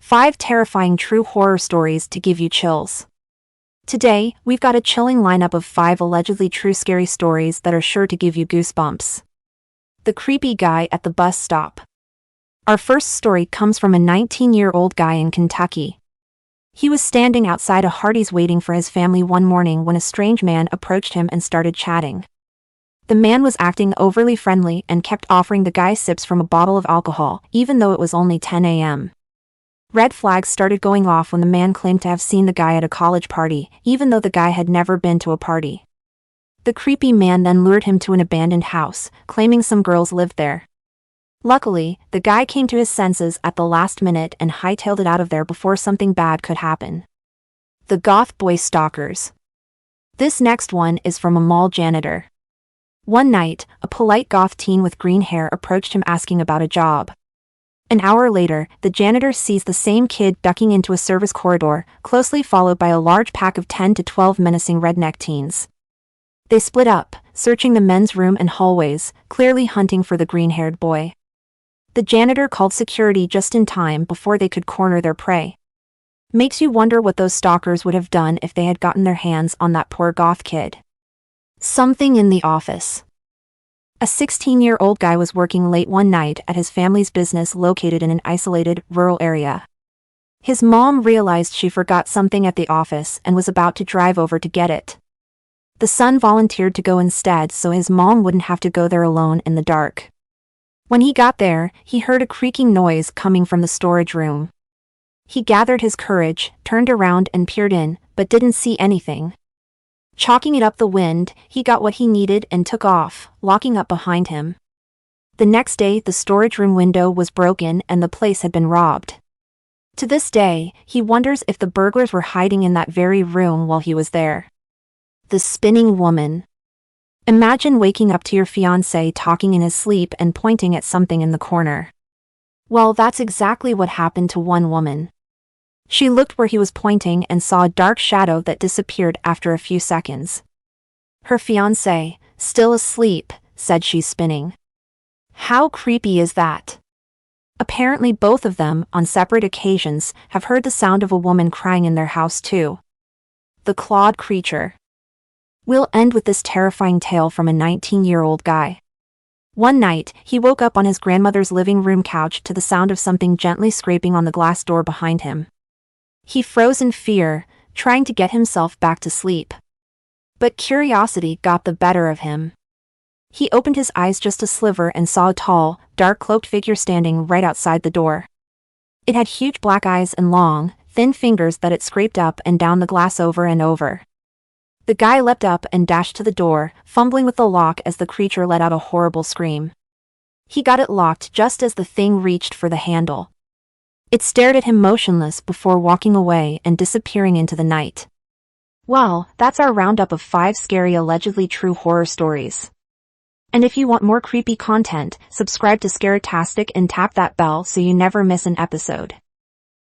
5 terrifying true horror stories to give you chills. Today, we've got a chilling lineup of 5 allegedly true scary stories that are sure to give you goosebumps. The creepy guy at the bus stop. Our first story comes from a 19-year-old guy in Kentucky. He was standing outside a Hardee's waiting for his family one morning when a strange man approached him and started chatting. The man was acting overly friendly and kept offering the guy sips from a bottle of alcohol, even though it was only 10 a.m. Red flags started going off when the man claimed to have seen the guy at a college party, even though the guy had never been to a party. The creepy man then lured him to an abandoned house, claiming some girls lived there. Luckily, the guy came to his senses at the last minute and hightailed it out of there before something bad could happen. The Goth Boy Stalkers. This next one is from a mall janitor. One night, a polite goth teen with green hair approached him asking about a job. An hour later, the janitor sees the same kid ducking into a service corridor, closely followed by a large pack of 10 to 12 menacing redneck teens. They split up, searching the men's room and hallways, clearly hunting for the green-haired boy. The janitor called security just in time before they could corner their prey. Makes you wonder what those stalkers would have done if they had gotten their hands on that poor goth kid. Something in the office. A 16-year-old guy was working late one night at his family's business located in an isolated, rural area. His mom realized she forgot something at the office and was about to drive over to get it. The son volunteered to go instead so his mom wouldn't have to go there alone in the dark. When he got there, he heard a creaking noise coming from the storage room. He gathered his courage, turned around and peered in, but didn't see anything. Chalking it up the wind, he got what he needed and took off, locking up behind him. The next day, the storage room window was broken and the place had been robbed. To this day, he wonders if the burglars were hiding in that very room while he was there. The spinning woman. Imagine waking up to your fiancé talking in his sleep and pointing at something in the corner. Well, that's exactly what happened to one woman. She looked where he was pointing and saw a dark shadow that disappeared after a few seconds. Her fiancé, still asleep, said she's spinning. How creepy is that? Apparently both of them, on separate occasions, have heard the sound of a woman crying in their house too. The clawed creature. We'll end with this terrifying tale from a 19-year-old guy. One night, he woke up on his grandmother's living room couch to the sound of something gently scraping on the glass door behind him. He froze in fear, trying to get himself back to sleep. But curiosity got the better of him. He opened his eyes just a sliver and saw a tall, dark-cloaked figure standing right outside the door. It had huge black eyes and long, thin fingers that it scraped up and down the glass over and over. The guy leapt up and dashed to the door, fumbling with the lock as the creature let out a horrible scream. He got it locked just as the thing reached for the handle. It stared at him motionless before walking away and disappearing into the night. Well, that's our roundup of 5 scary allegedly true horror stories. And if you want more creepy content, subscribe to Scaratastic and tap that bell so you never miss an episode.